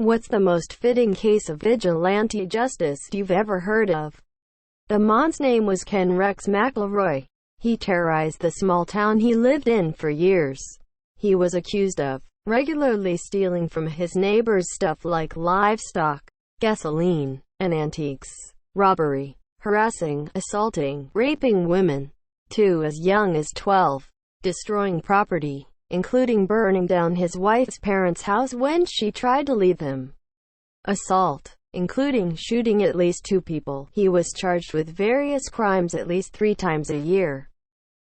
What's the most fitting case of vigilante justice you've ever heard of? The man's name was Ken Rex McElroy. He terrorized the small town he lived in for years. He was accused of regularly stealing from his neighbors stuff like livestock, gasoline, and antiques, robbery, harassing, assaulting, raping women, too as young as 12, destroying property, including burning down his wife's parents' house when she tried to leave him, assault, including shooting at least 2 people. He was charged with various crimes at least 3 times a year.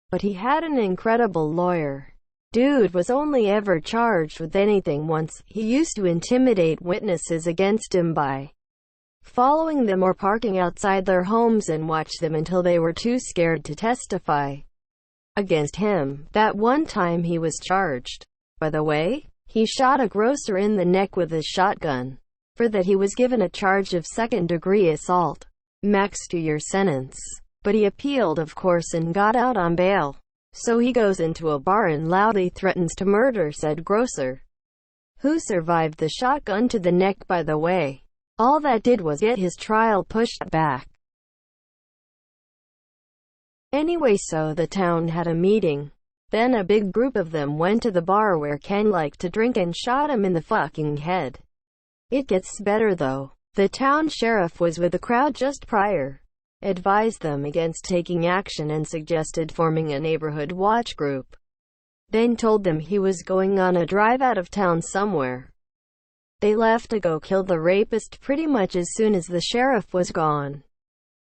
But he had an incredible lawyer. Dude was only ever charged with anything once. He used to intimidate witnesses against him by following them or parking outside their homes and watch them until they were too scared to testify against him. That one time he was charged, by the way, he shot a grocer in the neck with his shotgun. For that he was given a charge of second-degree assault, max 2-year sentence. But he appealed, of course, and got out on bail. So he goes into a bar and loudly threatens to murder said grocer, who survived the shotgun to the neck, by the way. All that did was get his trial pushed back. Anyway, so the town had a meeting. Then a big group of them went to the bar where Ken liked to drink and shot him in the fucking head. It gets better though. The town sheriff was with the crowd just prior, advised them against taking action and suggested forming a neighborhood watch group. Then told them he was going on a drive out of town somewhere. They left to go kill the rapist pretty much as soon as the sheriff was gone.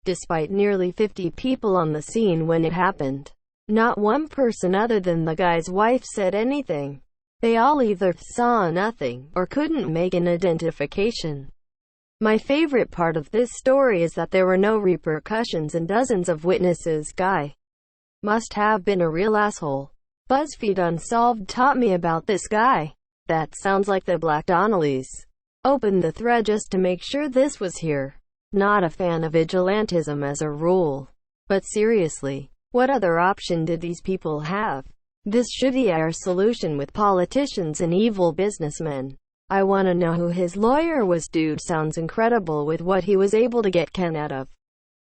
Despite nearly 50 people on the scene when it happened, not one person other than the guy's wife said anything. They all either saw nothing or couldn't make an identification. My favorite part of this story is that there were no repercussions and dozens of witnesses. Guy must have been a real asshole. BuzzFeed Unsolved taught me about this guy. That sounds like the Black Donnellys. Opened the thread just to make sure this was here. Not a fan of vigilantism as a rule. But seriously, what other option did these people have? This should be our solution with politicians and evil businessmen. I want to know who his lawyer was. Dude sounds incredible with what he was able to get Ken out of.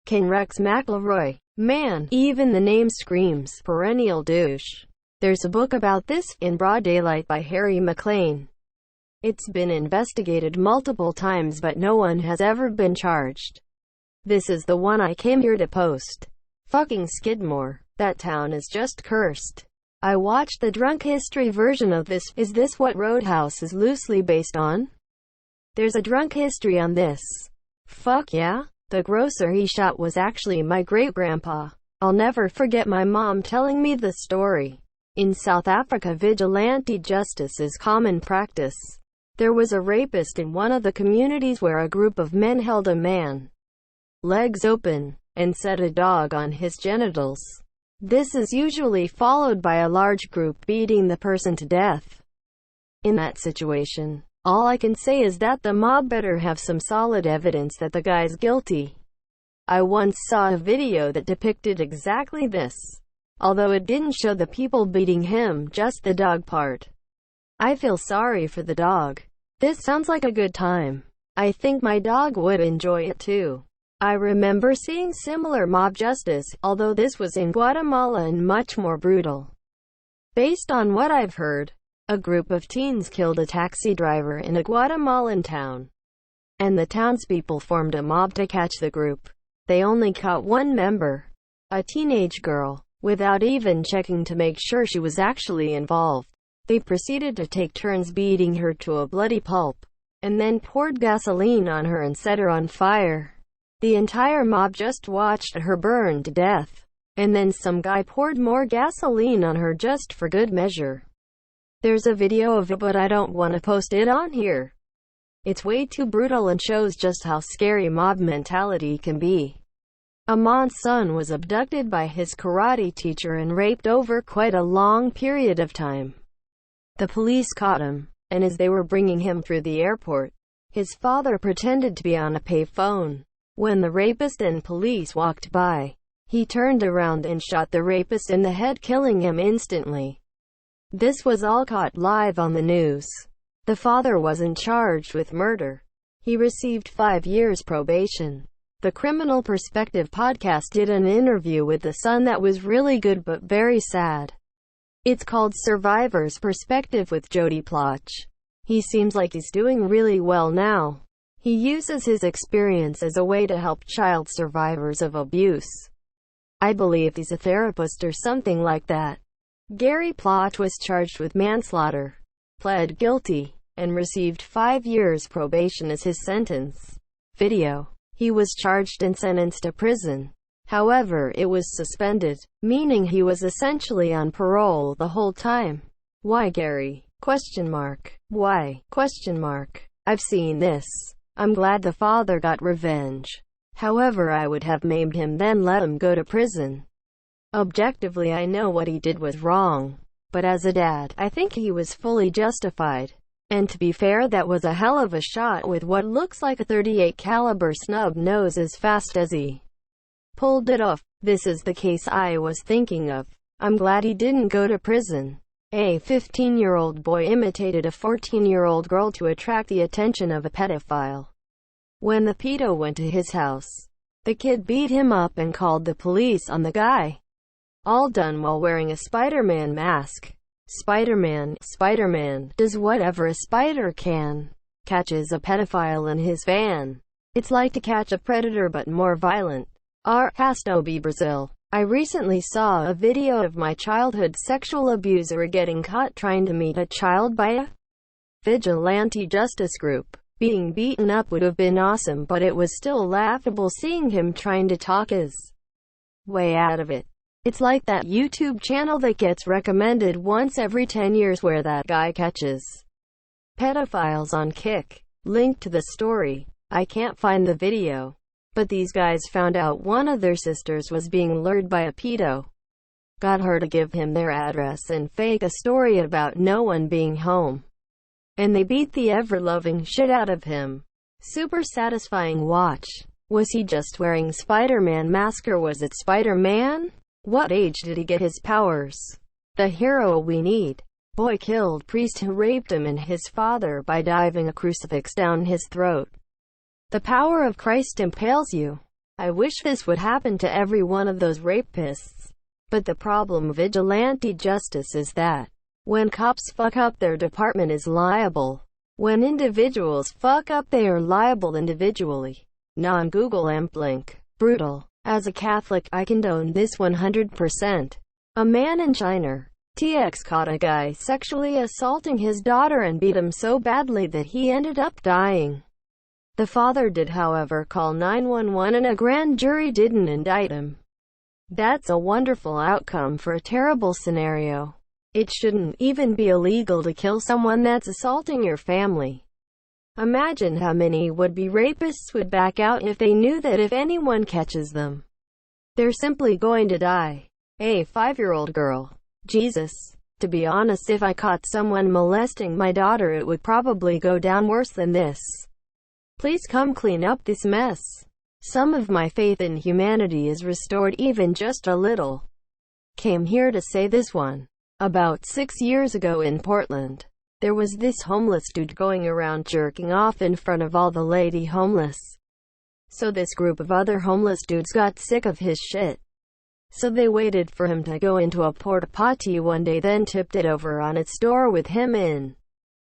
Ken Rex McElroy. Man, even the name screams perennial douche. There's a book about this, In Broad Daylight by Harry McLean. It's been investigated multiple times but no one has ever been charged. This is the one I came here to post. Fucking Skidmore. That town is just cursed. I watched the drunk history version of this. Is this what Roadhouse is loosely based on? There's a drunk history on this. Fuck yeah. The grocer he shot was actually my great-grandpa. I'll never forget my mom telling me the story. In South Africa, vigilante justice is common practice. There was a rapist in one of the communities where a group of men held a man, legs open, and set a dog on his genitals. This is usually followed by a large group beating the person to death. In that situation, all I can say is that the mob better have some solid evidence that the guy's guilty. I once saw a video that depicted exactly this, although it didn't show the people beating him, just the dog part. I feel sorry for the dog. This sounds like a good time. I think my dog would enjoy it too. I remember seeing similar mob justice, although this was in Guatemala and much more brutal. Based on what I've heard, a group of teens killed a taxi driver in a Guatemalan town, and the townspeople formed a mob to catch the group. They only caught one member, a teenage girl, without even checking to make sure she was actually involved. They proceeded to take turns beating her to a bloody pulp, and then poured gasoline on her and set her on fire. The entire mob just watched her burn to death, and then some guy poured more gasoline on her just for good measure. There's a video of it but I don't want to post it on here. It's way too brutal and shows just how scary mob mentality can be. Amon's son was abducted by his karate teacher and raped over quite a long period of time. The police caught him, and as they were bringing him through the airport, his father pretended to be on a payphone. When the rapist and police walked by, he turned around and shot the rapist in the head, killing him instantly. This was all caught live on the news. The father wasn't charged with murder. He received 5 years probation. The Criminal Perspective podcast did an interview with the son that was really good but very sad. It's called Survivor's Perspective with Jody Plotch. He seems like he's doing really well now. He uses his experience as a way to help child survivors of abuse. I believe he's a therapist or something like that. Gary Plotch was charged with manslaughter, pled guilty, and received 5 years probation as his sentence. Video. He was charged and sentenced to prison. However, it was suspended, meaning he was essentially on parole the whole time. Why Gary? Why? I've seen this. I'm glad the father got revenge. However, I would have maimed him then let him go to prison. Objectively, I know what he did was wrong. But as a dad, I think he was fully justified. And to be fair, that was a hell of a shot with what looks like a .38 caliber snub nose as fast as he pulled it off. This is the case I was thinking of. I'm glad he didn't go to prison. A 15-year-old boy imitated a 14-year-old girl to attract the attention of a pedophile. When the pedo went to his house, the kid beat him up and called the police on the guy. All done while wearing a Spider-Man mask. Spider-Man does whatever a spider can. Catches a pedophile in his van. It's like to catch a predator but more violent. Castobi, Brazil. I recently saw a video of my childhood sexual abuser getting caught trying to meet a child by a vigilante justice group. Being beaten up would have been awesome, but it was still laughable seeing him trying to talk his way out of it. It's like that YouTube channel that gets recommended once every 10 years where that guy catches pedophiles on Kick. Link to the story. I can't find the video. But these guys found out one of their sisters was being lured by a pedo. Got her to give him their address and fake a story about no one being home. And they beat the ever-loving shit out of him. Super satisfying watch. Was he just wearing Spider-Man mask or was it Spider-Man? What age did he get his powers? The hero we need. Boy killed priest who raped him and his father by diving a crucifix down his throat. The power of Christ impales you. I wish this would happen to every one of those rapists. But the problem with vigilante justice is that when cops fuck up, their department is liable. When individuals fuck up, they are liable individually. Non-Google AMP link. Brutal. As a Catholic, I condone this 100%. A man in China, TX, caught a guy sexually assaulting his daughter and beat him so badly that he ended up dying. The father did, however, call 911 and a grand jury didn't indict him. That's a wonderful outcome for a terrible scenario. It shouldn't even be illegal to kill someone that's assaulting your family. Imagine how many would-be rapists would back out if they knew that if anyone catches them, they're simply going to die. A 5-year-old girl. Jesus. To be honest, if I caught someone molesting my daughter, it would probably go down worse than this. Please come clean up this mess. Some of my faith in humanity is restored even just a little. Came here to say this one. About 6 years ago in Portland, there was this homeless dude going around jerking off in front of all the lady homeless. So this group of other homeless dudes got sick of his shit. So they waited for him to go into a porta potty one day, then tipped it over on its door with him in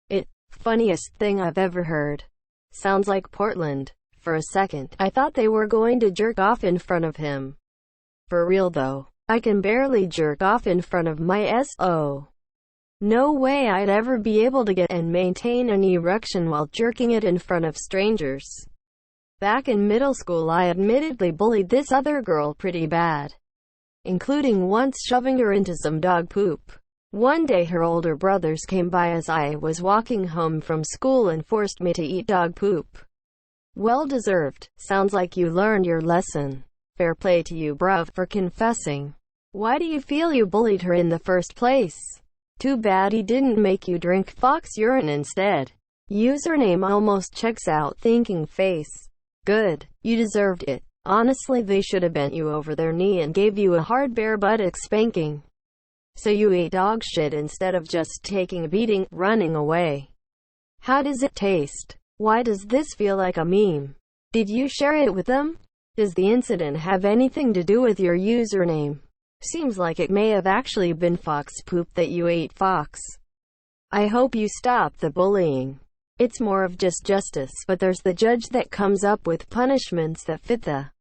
it. Funniest thing I've ever heard. Sounds like Portland. For a second, I thought they were going to jerk off in front of him. For real though, I can barely jerk off in front of my SO. No way I'd ever be able to get and maintain an erection while jerking it in front of strangers. Back in middle school, I admittedly bullied this other girl pretty bad, including once shoving her into some dog poop. One day her older brothers came by as I was walking home from school and forced me to eat dog poop. Well deserved. Sounds like you learned your lesson. Fair play to you, bruv, for confessing. Why do you feel you bullied her in the first place? Too bad he didn't make you drink fox urine instead. Username almost checks out, thinking face. Good. You deserved it. Honestly, they should have bent you over their knee and gave you a hard bare buttock spanking. So you ate dog shit instead of just taking a beating, running away. How does it taste? Why does this feel like a meme? Did you share it with them? Does the incident have anything to do with your username? Seems like it may have actually been fox poop that you ate, Fox. I hope you stop the bullying. It's more of just justice, but there's the judge that comes up with punishments that fit the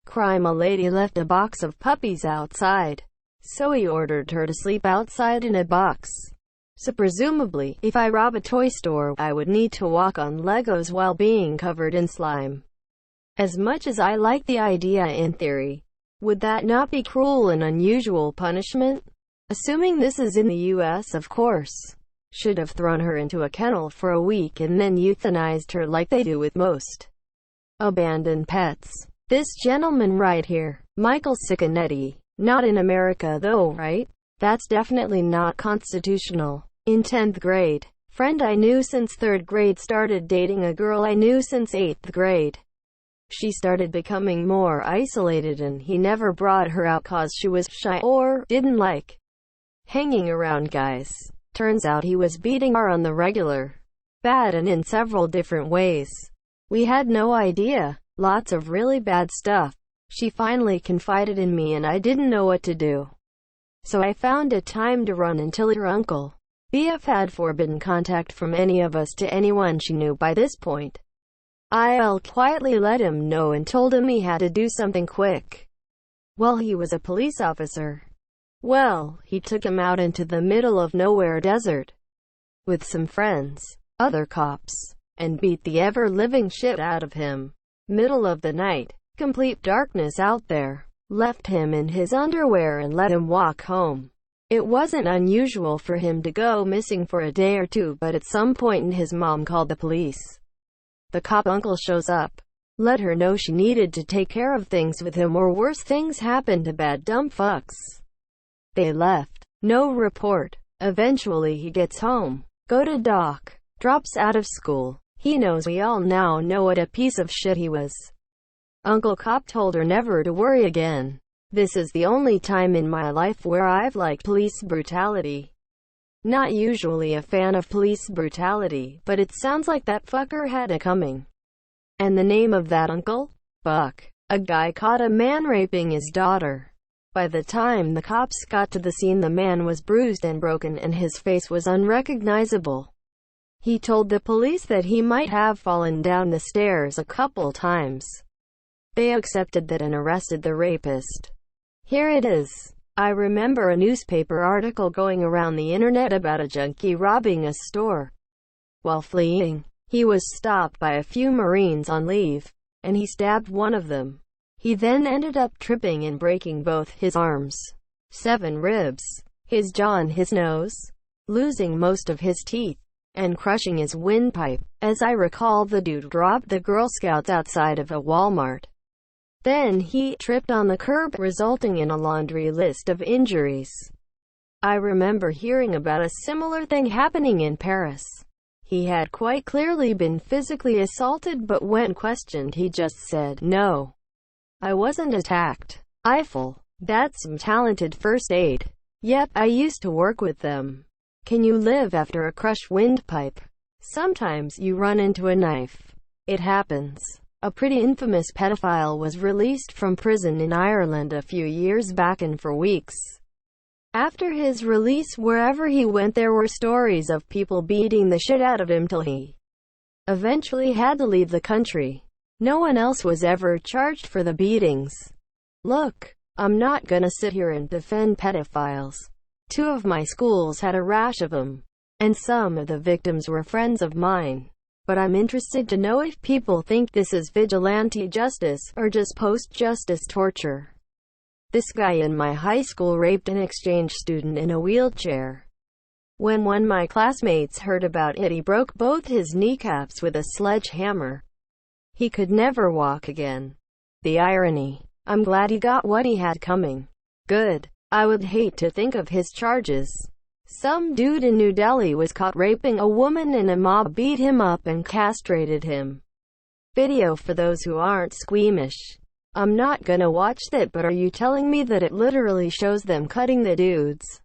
crime. A lady left a box of puppies outside, so he ordered her to sleep outside in a box. So presumably, if I rob a toy store, I would need to walk on Legos while being covered in slime. As much as I like the idea in theory, would that not be cruel and unusual punishment? Assuming this is in the US, of course. Should have thrown her into a kennel for a week and then euthanized her like they do with most abandoned pets. This gentleman right here, Michael Cicconetti. Not in America though, right? That's definitely not constitutional. In 10th grade, friend I knew since 3rd grade started dating a girl I knew since 8th grade. She started becoming more isolated and he never brought her out cause she was shy or didn't like hanging around guys. Turns out he was beating her on the regular. Bad and in several different ways. We had no idea. Lots of really bad stuff. She finally confided in me and I didn't know what to do. So I found a time to run until her uncle, BF, had forbidden contact from any of us to anyone she knew by this point. I'll quietly let him know and told him he had to do something quick. Well, he was a police officer. Well, he took him out into the middle of nowhere desert with some friends, other cops, and beat the ever-living shit out of him. Middle of the night, complete darkness out there. Left him in his underwear and let him walk home. It wasn't unusual for him to go missing for a day or two, but at some point his mom called the police. The cop uncle shows up, let her know she needed to take care of things with him or worse things happened to bad dumb fucks. They left. No report. Eventually he gets home. Go to doc. Drops out of school. He knows we all now know what a piece of shit he was. Uncle Cop told her never to worry again. This is the only time in my life where I've liked police brutality. Not usually a fan of police brutality, but it sounds like that fucker had it coming. And the name of that uncle? Buck. A guy caught a man raping his daughter. By the time the cops got to the scene, the man was bruised and broken and his face was unrecognizable. He told the police that he might have fallen down the stairs a couple times. They accepted that and arrested the rapist. Here it is. I remember a newspaper article going around the internet about a junkie robbing a store. While fleeing, he was stopped by a few Marines on leave, and he stabbed one of them. He then ended up tripping and breaking both his arms, 7 ribs, his jaw and his nose, losing most of his teeth, and crushing his windpipe. As I recall, the dude robbed the Girl Scouts outside of a Walmart. Then he tripped on the curb, resulting in a laundry list of injuries. I remember hearing about a similar thing happening in Paris. He had quite clearly been physically assaulted, but when questioned he just said, "No, I wasn't attacked." Eiffel. That's some talented first aid. Yep, I used to work with them. Can you live after a crushed windpipe? Sometimes you run into a knife. It happens. A pretty infamous pedophile was released from prison in Ireland a few years back, and for weeks after his release, wherever he went there were stories of people beating the shit out of him till he eventually had to leave the country. No one else was ever charged for the beatings. Look, I'm not gonna sit here and defend pedophiles. 2 of my schools had a rash of them, and some of the victims were friends of mine. But I'm interested to know if people think this is vigilante justice, or just post-justice torture. This guy in my high school raped an exchange student in a wheelchair. When one of my classmates heard about it, he broke both his kneecaps with a sledgehammer. He could never walk again. The irony. I'm glad he got what he had coming. Good. I would hate to think of his charges. Some dude in New Delhi was caught raping a woman and a mob beat him up and castrated him. Video for those who aren't squeamish. I'm not gonna watch that, but are you telling me that it literally shows them cutting the dude's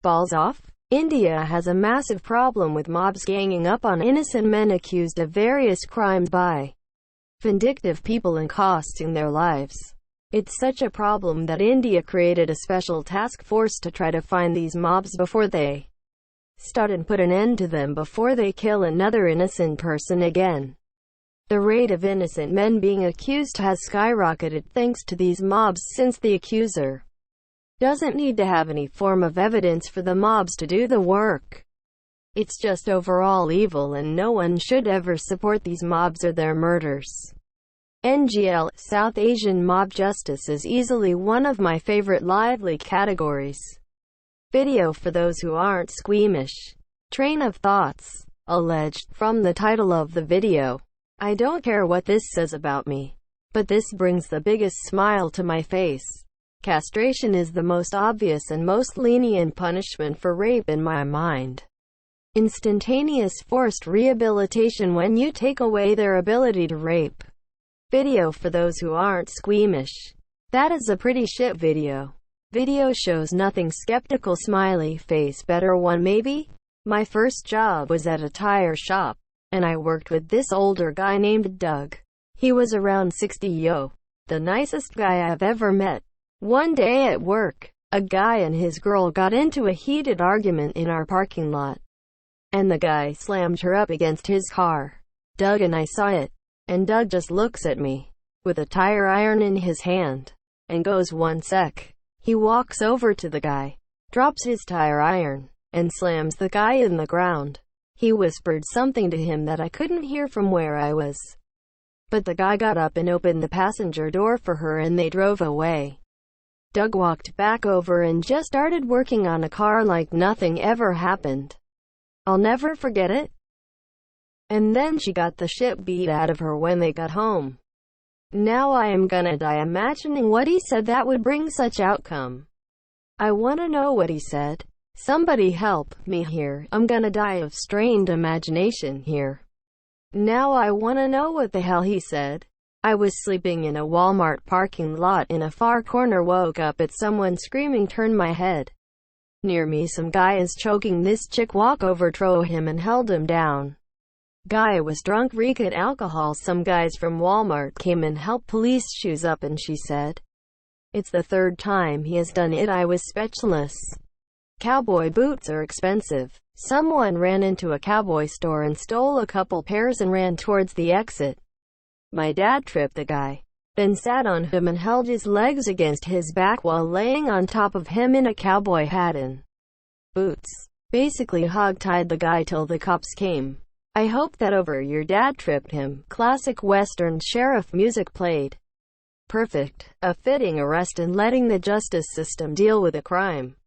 balls off? India has a massive problem with mobs ganging up on innocent men accused of various crimes by vindictive people and costing their lives. It's such a problem that India created a special task force to try to find these mobs before they start and put an end to them before they kill another innocent person again. The rate of innocent men being accused has skyrocketed thanks to these mobs, since the accuser doesn't need to have any form of evidence for the mobs to do the work. It's just overall evil, and no one should ever support these mobs or their murders. NGL, South Asian mob justice, is easily one of my favorite lively categories. Video for those who aren't squeamish. Train of thoughts. Alleged. From the title of the video, I don't care what this says about me, but this brings the biggest smile to my face. Castration is the most obvious and most lenient punishment for rape in my mind. Instantaneous forced rehabilitation when you take away their ability to rape. Video for those who aren't squeamish. That is a pretty shit video. Video shows nothing. Skeptical smiley face. Better one maybe? My first job was at a tire shop, and I worked with this older guy named Doug. He was around 60 yo. The nicest guy I've ever met. One day at work, a guy and his girl got into a heated argument in our parking lot, and the guy slammed her up against his car. Doug and I saw it, and Doug just looks at me, with a tire iron in his hand, and goes, "1 sec." He walks over to the guy, drops his tire iron, and slams the guy in the ground. He whispered something to him that I couldn't hear from where I was, but the guy got up and opened the passenger door for her, and they drove away. Doug walked back over and just started working on a car like nothing ever happened. I'll never forget it. And then she got the shit beat out of her when they got home. Now I am gonna die imagining what he said that would bring such outcome. I wanna know what he said. Somebody help me here. I'm gonna die of strained imagination here. Now I wanna know what the hell he said. I was sleeping in a Walmart parking lot in a far corner, woke up at someone screaming, turned my head. Near me some guy is choking this chick, walk over, throw him and held him down. Guy was drunk, reek at alcohol. Some guys from Walmart came and helped police shoes up, and she said, "It's the third time he has done it." I was speechless. Cowboy boots are expensive. Someone ran into a cowboy store and stole a couple pairs and ran towards the exit. My dad tripped the guy, then sat on him and held his legs against his back while laying on top of him in a cowboy hat and boots. Basically hog-tied the guy till the cops came. I hope that over your dad tripped him. Classic Western sheriff music played. Perfect. A fitting arrest and letting the justice system deal with a crime.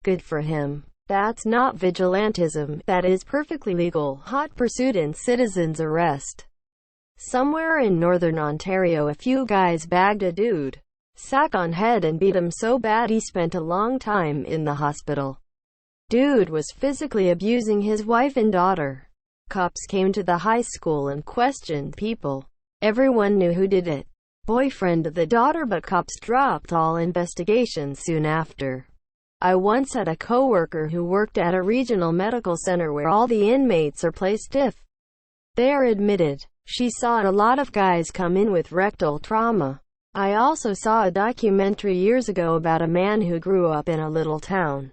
Good for him. That's not vigilantism. That is perfectly legal. Hot pursuit and citizen's arrest. Somewhere in northern Ontario, a few guys bagged a dude, sack on head, and beat him so bad he spent a long time in the hospital. Dude was physically abusing his wife and daughter. Cops came to the high school and questioned people. Everyone knew who did it. Boyfriend of the daughter, but cops dropped all investigations soon after. I once had a coworker who worked at a regional medical center where all the inmates are placed if they are admitted. She saw a lot of guys come in with rectal trauma. I also saw a documentary years ago about a man who grew up in a little town.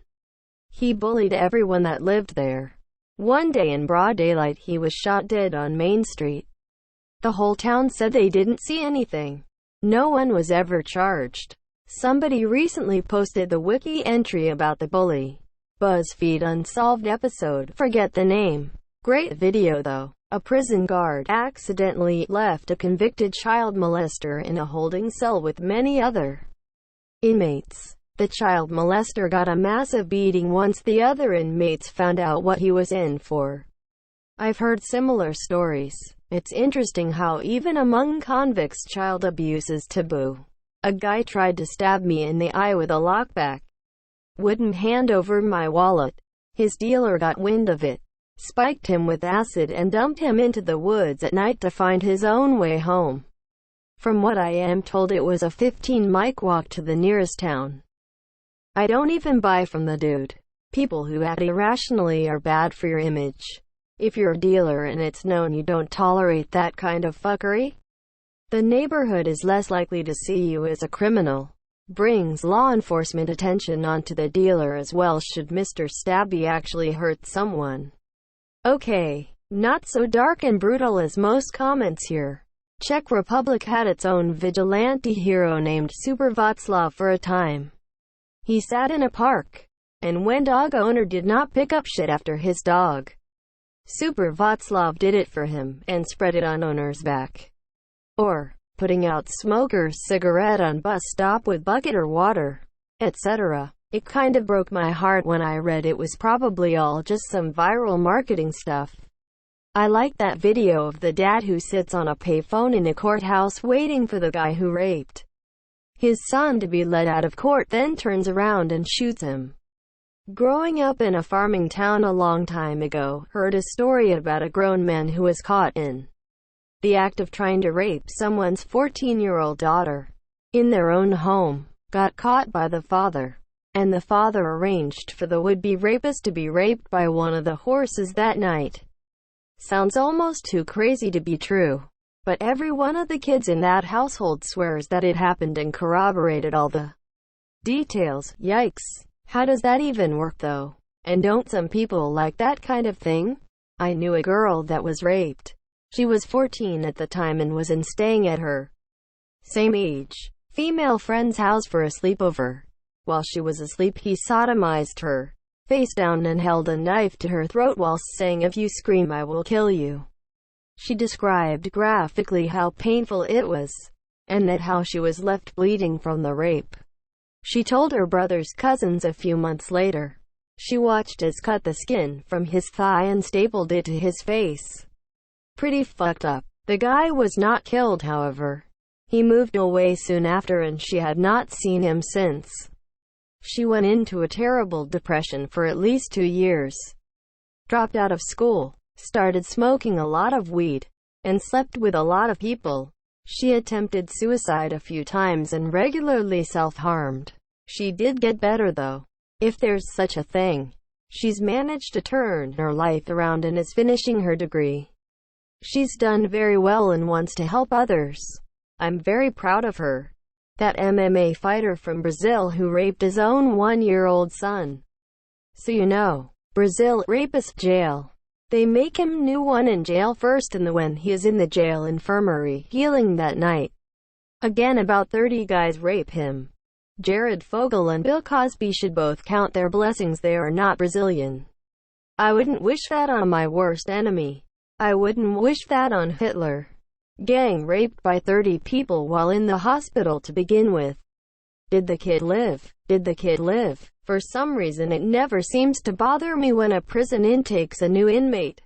He bullied everyone that lived there. One day in broad daylight, he was shot dead on Main Street. The whole town said they didn't see anything. No one was ever charged. Somebody recently posted the wiki entry about the bully. BuzzFeed unsolved episode. Forget the name. Great video though. A prison guard accidentally left a convicted child molester in a holding cell with many other inmates. The child molester got a massive beating once the other inmates found out what he was in for. I've heard similar stories. It's interesting how even among convicts child abuse is taboo. A guy tried to stab me in the eye with a lockback. Wouldn't hand over my wallet. His dealer got wind of it, spiked him with acid, and dumped him into the woods at night to find his own way home. From what I am told, it was a 15-minute walk to the nearest town. I don't even buy from the dude. People who act irrationally are bad for your image. If you're a dealer and it's known you don't tolerate that kind of fuckery, the neighborhood is less likely to see you as a criminal. Brings law enforcement attention onto the dealer as well should Mr. Stabby actually hurt someone. Okay, not so dark and brutal as most comments here. Czech Republic had its own vigilante hero named Super Václav for a time. He sat in a park, and when dog owner did not pick up shit after his dog, Super Václav did it for him, and spread it on owner's back. Or, putting out smoker's cigarette on bus stop with bucket or water, etc. It kind of broke my heart when I read it was probably all just some viral marketing stuff. I like that video of the dad who sits on a payphone in a courthouse waiting for the guy who raped his son to be let out of court, then turns around and shoots him. Growing up in a farming town a long time ago, heard a story about a grown man who was caught in the act of trying to rape someone's 14-year-old daughter in their own home, got caught by the father, and the father arranged for the would-be rapist to be raped by one of the horses that night. Sounds almost too crazy to be true, but every one of the kids in that household swears that it happened and corroborated all the details. Yikes. How does that even work though? And don't some people like that kind of thing? I knew a girl that was raped. She was 14 at the time and was staying at her same age female friend's house for a sleepover. While she was asleep, he sodomized her, face down, and held a knife to her throat whilst saying, "If you scream, I will kill you." She described graphically how painful it was, and that how she was left bleeding from the rape. She told her brother's cousins a few months later. She watched as cut the skin from his thigh and stapled it to his face. Pretty fucked up. The guy was not killed, however. He moved away soon after and she had not seen him since. She went into a terrible depression for at least 2 years. Dropped out of school, started smoking a lot of weed, and slept with a lot of people. She attempted suicide a few times and regularly self-harmed. She did get better though, if there's such a thing. She's managed to turn her life around and is finishing her degree. She's done very well and wants to help others. I'm very proud of her. That MMA fighter from Brazil who raped his own 1-year-old son. So you know, Brazil, rapist jail. They make him new one in jail first, and when he is in the jail infirmary, healing that night. Again about 30 guys rape him. Jared Fogle and Bill Cosby should both count their blessings they are not Brazilian. I wouldn't wish that on my worst enemy. I wouldn't wish that on Hitler. Gang raped by 30 people while in the hospital to begin with. Did the kid live? Did the kid live? For some reason it never seems to bother me when a prison intakes a new inmate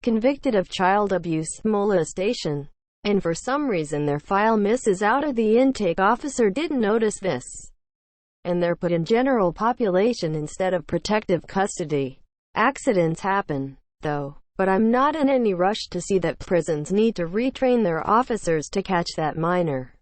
convicted of child abuse, molestation, and for some reason their file misses out or the intake officer didn't notice this, and they're put in general population instead of protective custody. Accidents happen, though, but I'm not in any rush to see that prisons need to retrain their officers to catch that minor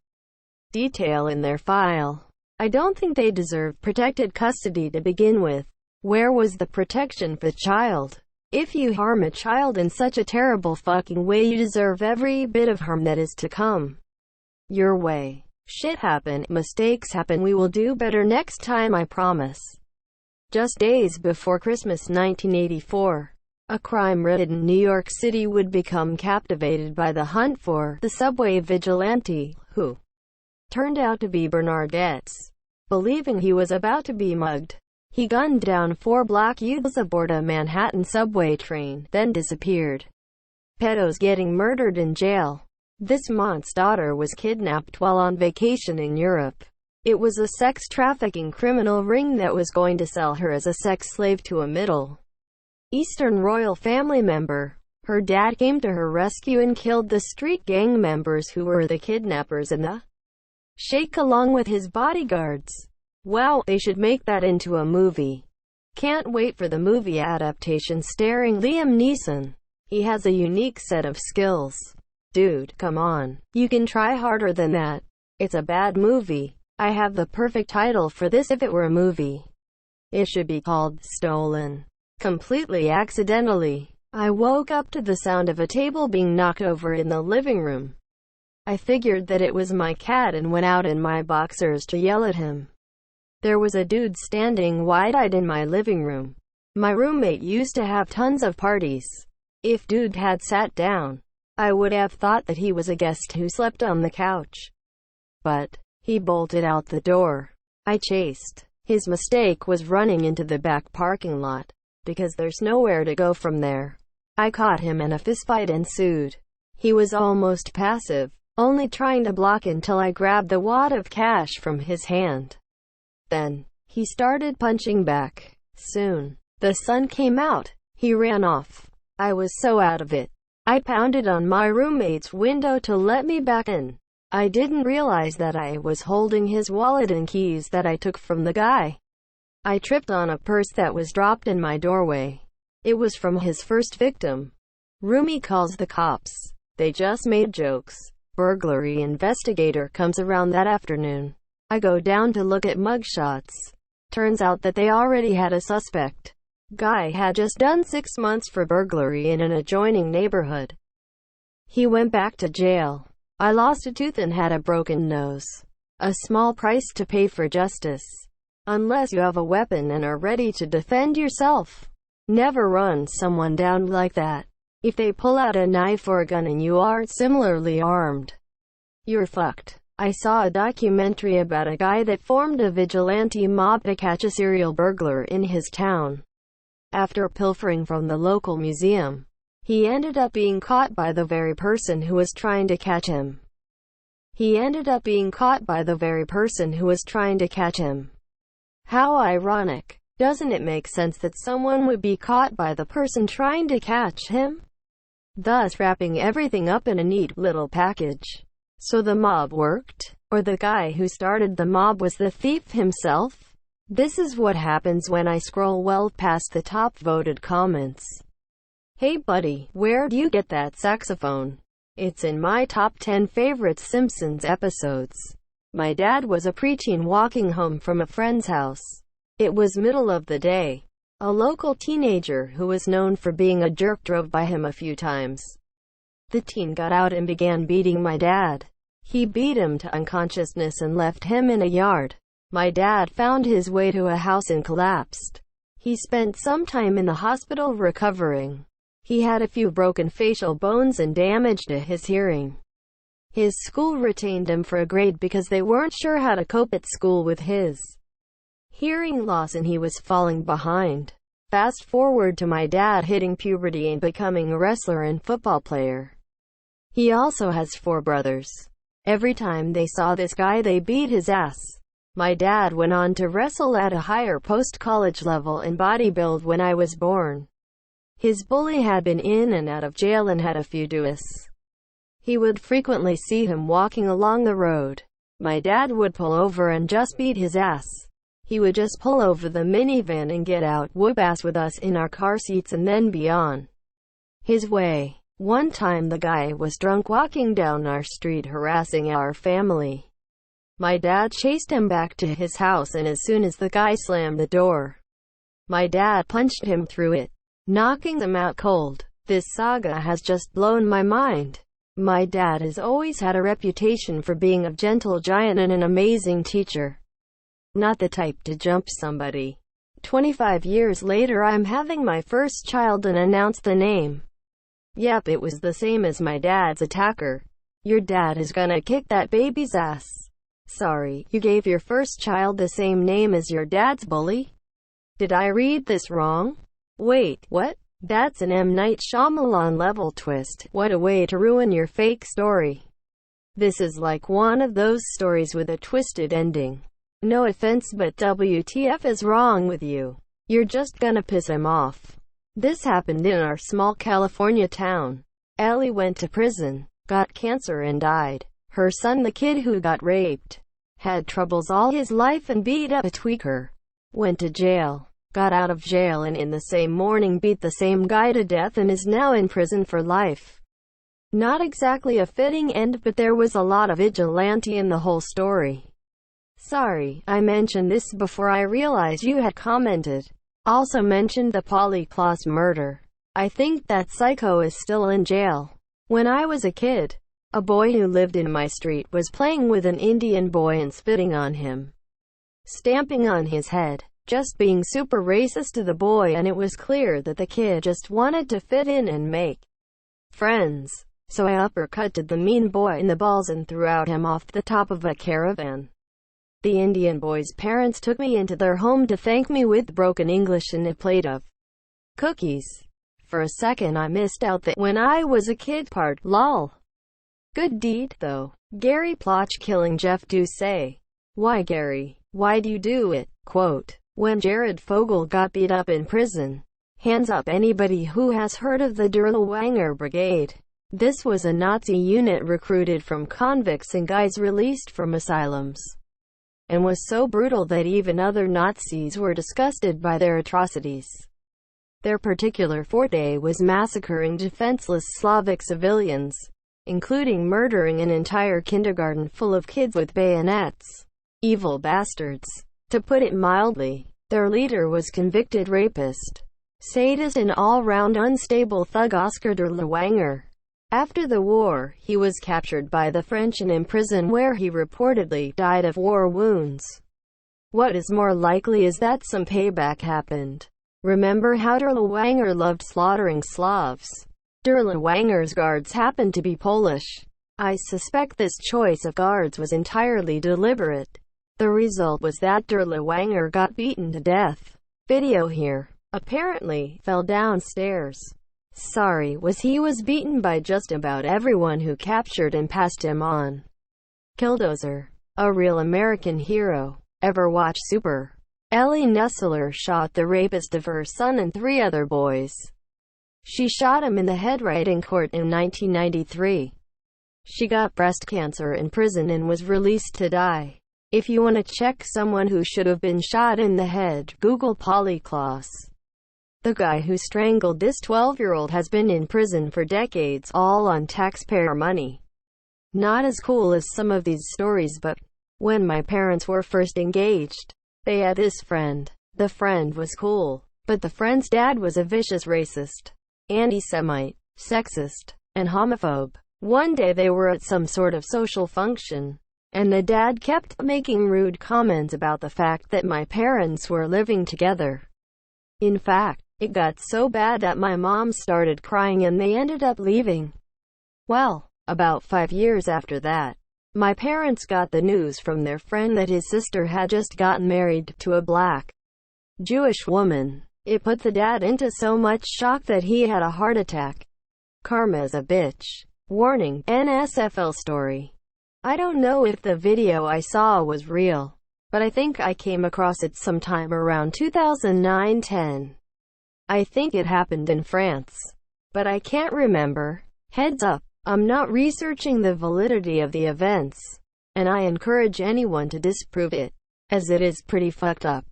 detail in their file. I don't think they deserve protected custody to begin with. Where was the protection for the child? If you harm a child in such a terrible fucking way, you deserve every bit of harm that is to come your way. Shit happen, mistakes happen, we will do better next time, I promise. Just days before Christmas 1984, a crime-ridden New York City would become captivated by the hunt for the subway vigilante, who turned out to be Bernard Goetz. Believing he was about to be mugged, he gunned down 4 black youths aboard a Manhattan subway train, then disappeared. Pedos getting murdered in jail. This mont's daughter was kidnapped while on vacation in Europe. It was a sex trafficking criminal ring that was going to sell her as a sex slave to a Middle Eastern royal family member. Her dad came to her rescue and killed the street gang members who were the kidnappers and the Sheikh along with his bodyguards. Wow, they should make that into a movie. Can't wait for the movie adaptation starring Liam Neeson. He has a unique set of skills. Dude, come on. You can try harder than that. It's a bad movie. I have the perfect title for this if it were a movie. It should be called stolen. Completely accidentally, I woke up to the sound of a table being knocked over in the living room. I figured that it was my cat and went out in my boxers to yell at him. There was a dude standing wide-eyed in my living room. My roommate used to have tons of parties. If dude had sat down, I would have thought that he was a guest who slept on the couch. But he bolted out the door. I chased. His mistake was running into the back parking lot, because there's nowhere to go from there. I caught him and a fistfight ensued. He was almost passive, only trying to block until I grabbed the wad of cash from his hand. Then he started punching back. Soon the sun came out. He ran off. I was so out of it. I pounded on my roommate's window to let me back in. I didn't realize that I was holding his wallet and keys that I took from the guy. I tripped on a purse that was dropped in my doorway. It was from his first victim. Roomie calls the cops. They just made jokes. Burglary investigator comes around that afternoon. I go down to look at mugshots. Turns out that they already had a suspect. Guy had just done 6 months for burglary in an adjoining neighborhood. He went back to jail. I lost a tooth and had a broken nose. A small price to pay for justice. Unless you have a weapon and are ready to defend yourself. Never run someone down like that. If they pull out a knife or a gun and you aren't similarly armed, you're fucked. I saw a documentary about a guy that formed a vigilante mob to catch a serial burglar in his town. After pilfering from the local museum, he ended up being caught by the very person who was trying to catch him. How ironic. Doesn't it make sense that someone would be caught by the person trying to catch him? Thus wrapping everything up in a neat little package. So the mob worked? Or the guy who started the mob was the thief himself? This is what happens when I scroll well past the top voted comments. Hey buddy, where do you get that saxophone? It's in my top 10 favorite Simpsons episodes. My dad was a preteen walking home from a friend's house. It was middle of the day. A local teenager who was known for being a jerk drove by him a few times. The teen got out and began beating my dad. He beat him to unconsciousness and left him in a yard. My dad found his way to a house and collapsed. He spent some time in the hospital recovering. He had a few broken facial bones and damage to his hearing. His school retained him for a grade because they weren't sure how to cope at school with his hearing loss and he was falling behind. Fast forward to my dad hitting puberty and becoming a wrestler and football player. He also has 4 brothers. Every time they saw this guy they beat his ass. My dad went on to wrestle at a higher post-college level and bodybuild when I was born. His bully had been in and out of jail and had a few duels. He would frequently see him walking along the road. My dad would pull over and just beat his ass. He would just pull over the minivan and get out, whoop ass with us in our car seats and then be on his way. One time the guy was drunk walking down our street harassing our family. My dad chased him back to his house and as soon as the guy slammed the door, my dad punched him through it, knocking them out cold. This saga has just blown my mind. My dad has always had a reputation for being a gentle giant and an amazing teacher. Not the type to jump somebody. 25 years later I'm having my first child and announce the name. Yep, it was the same as my dad's attacker. Your dad is gonna kick that baby's ass. Sorry, you gave your first child the same name as your dad's bully? Did I read this wrong? Wait, what? That's an M. Night Shyamalan level twist. What a way to ruin your fake story. This is like one of those stories with a twisted ending. No offense, but WTF is wrong with you? You're just gonna piss him off. This happened in our small California town. Ellie went to prison, got cancer and died. Her son, the kid who got raped, had troubles all his life and beat up a tweaker. Went to jail, got out of jail and in the same morning beat the same guy to death and is now in prison for life. Not exactly a fitting end, but there was a lot of vigilante in the whole story. Sorry, I mentioned this before I realized you had commented. Also mentioned the Polyclass murder. I think that psycho is still in jail. When I was a kid, a boy who lived in my street was playing with an Indian boy and spitting on him, stamping on his head, just being super racist to the boy, and it was clear that the kid just wanted to fit in and make friends. So I uppercutted the mean boy in the balls and threw out him off the top of a caravan. The Indian boy's parents took me into their home to thank me with broken English and a plate of cookies. For a second I missed out that when I was a kid part, lol. Good deed, though. Gary Plotch killing Jeff Ducey. Why Gary? Why'd you do it? Quote, when Jared Fogle got beat up in prison. Hands up anybody who has heard of the Dirlewanger Brigade. This was a Nazi unit recruited from convicts and guys released from asylums, and was so brutal that even other Nazis were disgusted by their atrocities. Their particular forte was massacring defenseless Slavic civilians, including murdering an entire kindergarten full of kids with bayonets. Evil bastards. To put it mildly, their leader was convicted rapist, sadist and all-round unstable thug Oscar Dirlewanger. After the war, he was captured by the French and imprisoned, where he reportedly died of war wounds. What is more likely is that some payback happened. Remember how Dirlewanger loved slaughtering Slavs? Dirlewanger's guards happened to be Polish. I suspect this choice of guards was entirely deliberate. The result was that Dirlewanger got beaten to death. Video here. Apparently, fell downstairs. Sorry, he was beaten by just about everyone who captured and passed him on. Killdozer. A real American hero. Ever watch Super? Ellie Nessler shot the rapist of her son and 3 other boys. She shot him in the head right in court in 1993. She got breast cancer in prison and was released to die. If you want to check someone who should have been shot in the head, Google Polyclass. The guy who strangled this 12-year-old has been in prison for decades, all on taxpayer money. Not as cool as some of these stories, but when my parents were first engaged, they had this friend. The friend was cool, but the friend's dad was a vicious racist, anti-Semite, sexist, and homophobe. One day they were at some sort of social function, and the dad kept making rude comments about the fact that my parents were living together. In fact, it got so bad that my mom started crying and they ended up leaving. Well, about 5 years after that, my parents got the news from their friend that his sister had just gotten married to a black Jewish woman. It put the dad into so much shock that he had a heart attack. Karma's a bitch. Warning, NSFL story. I don't know if the video I saw was real, but I think I came across it sometime around 2009-10. I think it happened in France, but I can't remember. Heads up, I'm not researching the validity of the events, and I encourage anyone to disprove it, as it is pretty fucked up.